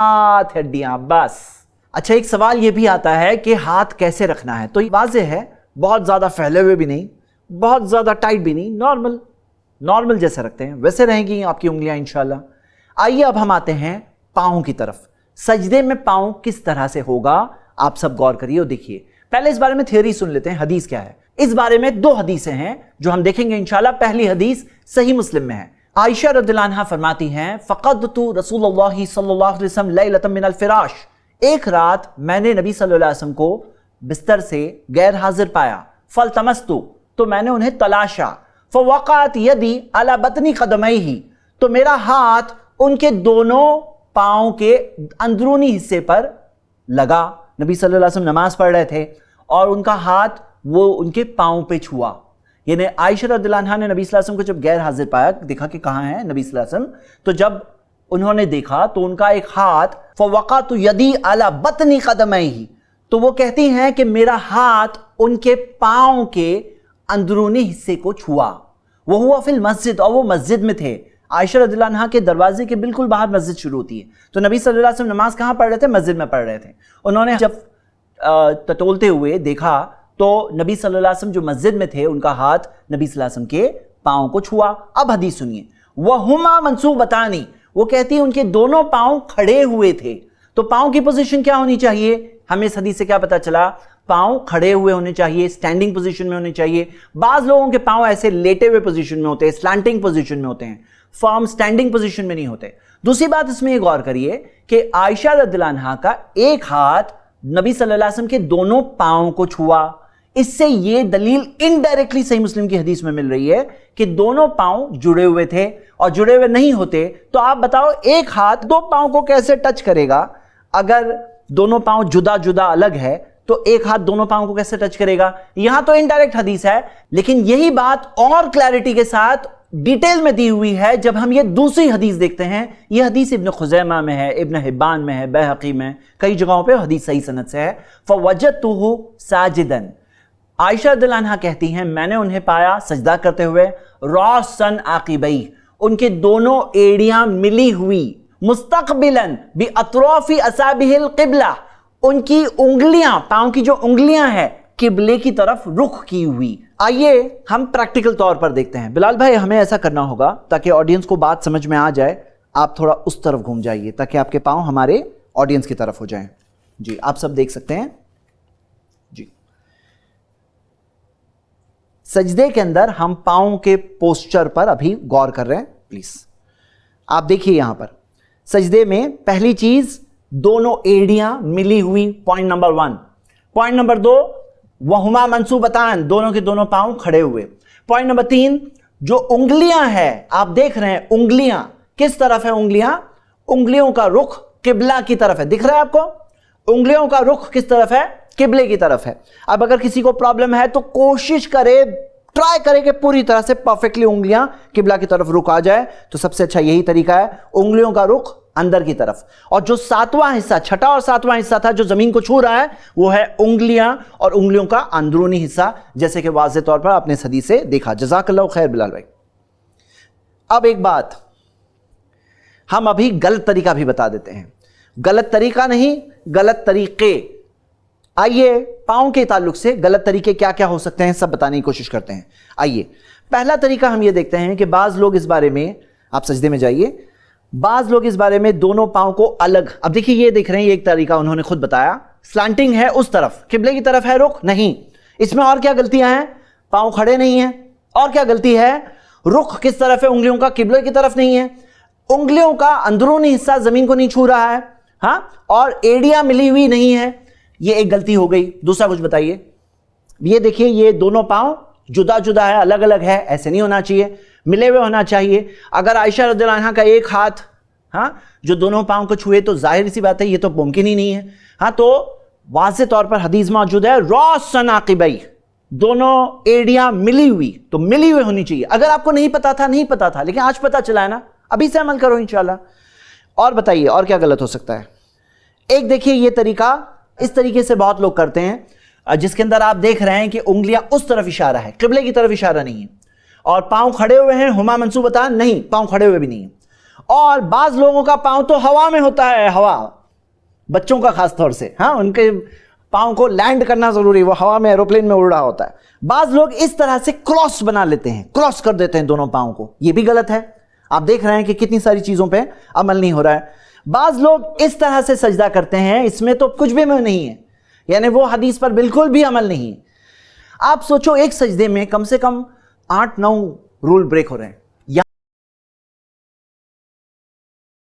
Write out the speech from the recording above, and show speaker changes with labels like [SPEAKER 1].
[SPEAKER 1] हाथ हड्डियां बस। अच्छा, एक सवाल ये भी आता है कि हाथ कैसे रखना है, तो वाज़ेह है, बहुत ज़्यादा फैले हुए भी नहीं, बहुत ज़्यादा टाइट भी नहीं, नॉर्मल जैसे रखते हैं वैसे रहेंगी आपकी उंगलियां इंशाल्लाह। आइए अब हम आते हैं पाँव की तरफ। सजदे में पाँव किस तरह से होगा, आप सब गौर करिए और देखिए। पहले इस बारे में थ्योरी सुन लेते हैं, हदीस क्या है। इस बारे में 2 हदीसें हैं जो हम देखेंगे इंशाल्लाह। पहली हदीस सही मुस्लिम में है। आयशा रज़ियल्लाहु अन्हा फरमाती हैं, फ़क़दतु रसूलुल्लाह सल्लल्लाहु अलैहि वसल्लम लैलतन मिनल फ़िराश, एक रात मैंने नबी सल्लल्लाहु अलैहि वसल्लम को बिस्तर से गैर हाजिर पाया। फ़ल्तमस्तु, तो मैंने उन्हें तलाशा। फ़वक़अत यदी अला बतनी क़दमैहि, तो मेरा हाथ उनके दोनों पाँव के अंदरूनी हिस्से पर लगा। नबी सल्लल्लाहु अलैहि वसल्लम नमाज पढ़ रहे थे और उनका हाथ वो उनके पाँव पे छुआ। यानी आयशा रज़ियल्लाहु अन्हा ने नबी सल्लल्लाहु अलैहि वसल्लम को जब गैर हाजिर पाया, देखा कि कहाँ है नबी सल्लल्लाहु अलैहि वसल्लम, तो जब उन्होंने देखा तो उनका एक हाथ फ़वक़अतु यदी अला बतनी क़दमैहि, तो वो कहती हैं कि मेरा हाथ उनके पाँव के अंदरूनी हिस्से को छुआ। वो हुआ फिल मस्जिद, और वो मस्जिद में थे। आयशा रज़ियल्लाहु अन्हा के दरवाजे के बिल्कुल बाहर मस्जिद शुरू होती है। तो नबी सल्लल्लाहु अलैहि वसल्लम नमाज कहाँ पढ़ रहे थे? मस्जिद में पढ़ रहे थे। उन्होंने जब टटोलते हुए देखा तो नबी सल्लल्लाहु अलैहि वसल्लम जो मस्जिद में थे, उनका हाथ नबी सल्लल्लाहु अलैहि वसल्लम के पाँव को छुआ। अब हदीस सुनिए। वहुमा मंसूबतानी, वो कहती है उनके दोनों पाँव खड़े हुए थे। तो पाँव की पोजीशन क्या होनी चाहिए? हमें इस हदीस से क्या पता चला? पाँव खड़े हुए होने चाहिए, स्टैंडिंग पोजीशन में होने चाहिए। बाज लोगों के पाँव ऐसे लेटे हुए पोजीशन में होते हैं, स्लैंटिंग पोजीशन में होते हैं, फर्म स्टैंडिंग पोजीशन में नहीं होते। दूसरी बात इसमें ये गौर करिए कि आयशा रज़ियल्लाहु अन्हा का एक हाथ नबी सल्लल्लाहु अलैहि वसल्लम के दोनों पाँव को छुआ। इससे ये दलील इनडायरेक्टली सही मुस्लिम की हदीस में मिल रही है कि दोनों पाँव जुड़े हुए थे, और जुड़े हुए नहीं होते तो आप बताओ एक हाथ 2 पाँव को कैसे टच करेगा? अगर दोनों पाँव जुदा जुदा अलग है तो एक हाथ दोनों पाँव को कैसे टच करेगा? यहां तो इनडायरेक्ट हदीस है, लेकिन यही बात और क्लैरिटी के साथ डिटेल में दी हुई है जब हम ये दूसरी हदीस देखते हैं। ये हदीस इब्न खुज़ैमा में है, इब्न हिब्बान में है, बैहक़ी में, कई जगहों पे हदीस सही सनद से है। फ़वजदतुहु साजिदन, आयशा रज़ियल्लाहु अन्हा कहती हैं मैंने उन्हें पाया सजदा करते हुए, रासन आक़िबैहि, उनके दोनों एड़ियां मिली हुई, मुस्तक़बिलन बि अतराफ़ि असाबिहिल क़िबला, उनकी उंगलियां, पाँव की जो उंगलियां हैं किबले की तरफ रुख की हुई। आइए हम प्रैक्टिकल तौर पर देखते हैं। बिलाल भाई, हमें ऐसा करना होगा ताकि ऑडियंस को बात समझ में आ जाए। आप थोड़ा उस तरफ घूम जाइए ताकि आपके पाँव हमारे ऑडियंस की तरफ हो जाएं। जी, आप सब देख सकते हैं। जी, सजदे के अंदर हम पाँव के पोस्चर पर अभी गौर कर रहे हैं। प्लीज आप देखिए यहां पर सजदे में पहली चीज दोनों एड़ियां मिली हुई, पॉइंट नंबर 1। पॉइंट नंबर 2, वहुमा मंसूबतान, दोनों के दोनों पांव खड़े हुए। पॉइंट नंबर 3, जो उंगलियां हैं, आप देख रहे हैं उंगलियां किस तरफ है? उंगलियों का रुख किबला की तरफ है। दिख रहा है आपको? उंगलियों का रुख किस तरफ है? किबले की तरफ है। अब अगर किसी को प्रॉब्लम है तो कोशिश करे, ट्राई करे कि पूरी तरह से परफेक्टली उंगलियां किबला की तरफ रुख आ जाए। तो सबसे अच्छा यही तरीका है, उंगलियों का रुख अंदर की तरफ। और जो 7वां हिस्सा, छठा और 7वां हिस्सा था जो जमीन को छू रहा है, वो है उंगलियां और उंगलियों का अंदरूनी हिस्सा, जैसे कि वाज़ेह तौर पर आपने इस हदीस से देखा। जज़ाकल्लाहु खैर बिलाल भाई। अब एक बात, हम अभी गलत तरीका भी बता देते हैं। गलत तरीका नहीं, गलत तरीके। आइए पाँव के ताल्लुक से गलत तरीके क्या क्या हो सकते हैं सब बताने की कोशिश करते हैं। आइए पहला तरीका हम ये देखते हैं कि बाज़ लोग इस बारे में, आप सजदे में जाइए, बाज़ लोग इस बारे में दोनों पाँव को अलग, अब देखिए ये देख रहे हैं, ये एक तरीका उन्होंने खुद बताया, स्लैंटिंग है उस तरफ, किबले की तरफ है रुख नहीं। इसमें और क्या गलतियां हैं? पाँव खड़े नहीं है। और क्या गलती है? रुख किस तरफ है उंगलियों का? किबले की तरफ नहीं है। उंगलियों का अंदरूनी हिस्सा जमीन को नहीं छू रहा है, हाँ, और एड़ियां मिली हुई नहीं है। ये एक गलती हो गई। दूसरा कुछ बताइए। ये देखिए, ये दोनों पाँव जुदा जुदा है, अलग अलग है, ऐसे नहीं होना चाहिए, मिले हुए होना चाहिए। अगर आयशा रज़ियल्लाहु अन्हा का एक हाथ, हाँ, जो दोनों पाँव को छुए तो जाहिर सी बात है ये तो मुमकिन ही नहीं है। हाँ, तो वाज़ेह तौर पर हदीस मौजूद है, रासन आक़िबैहि, दोनों एड़ियां मिली हुई, तो मिली हुई होनी चाहिए। अगर आपको नहीं पता था, नहीं पता था, लेकिन आज पता चला है ना, अभी से अमल करो इंशाल्लाह। और बताइए और क्या गलत हो सकता है? एक देखिए ये तरीका, इस तरीके से बहुत लोग करते हैं जिसके अंदर आप देख रहे हैं कि उंगलियां उस तरफ इशारा है, किबले की तरफ इशारा नहीं है, और पाँव खड़े हुए हैं, हुमा मंसूबतान नहीं, पाँव खड़े हुए भी नहीं है, اور بعض لوگوں کا پاؤں تو ہوا میں ہوتا ہے، ہوا، بچوں کا خاص طور سے، ہاں ان کے پاؤں کو لینڈ کرنا ضروری، وہ ہوا میں ایروپلین میں اڑ رہا ہوتا ہے۔ بعض لوگ اس طرح سے کراس بنا لیتے ہیں، کراس کر دیتے ہیں دونوں پاؤں کو، یہ بھی غلط ہے۔ آپ دیکھ رہے ہیں کہ کتنی ساری چیزوں پہ عمل نہیں ہو رہا ہے۔ بعض لوگ اس طرح سے سجدہ کرتے ہیں، اس میں تو کچھ بھی نہیں ہے، یعنی وہ حدیث پر بالکل بھی عمل نہیں ہے۔ آپ سوچو ایک سجدے میں کم سے کم 8-9 رول بریک ہو رہے ہیں،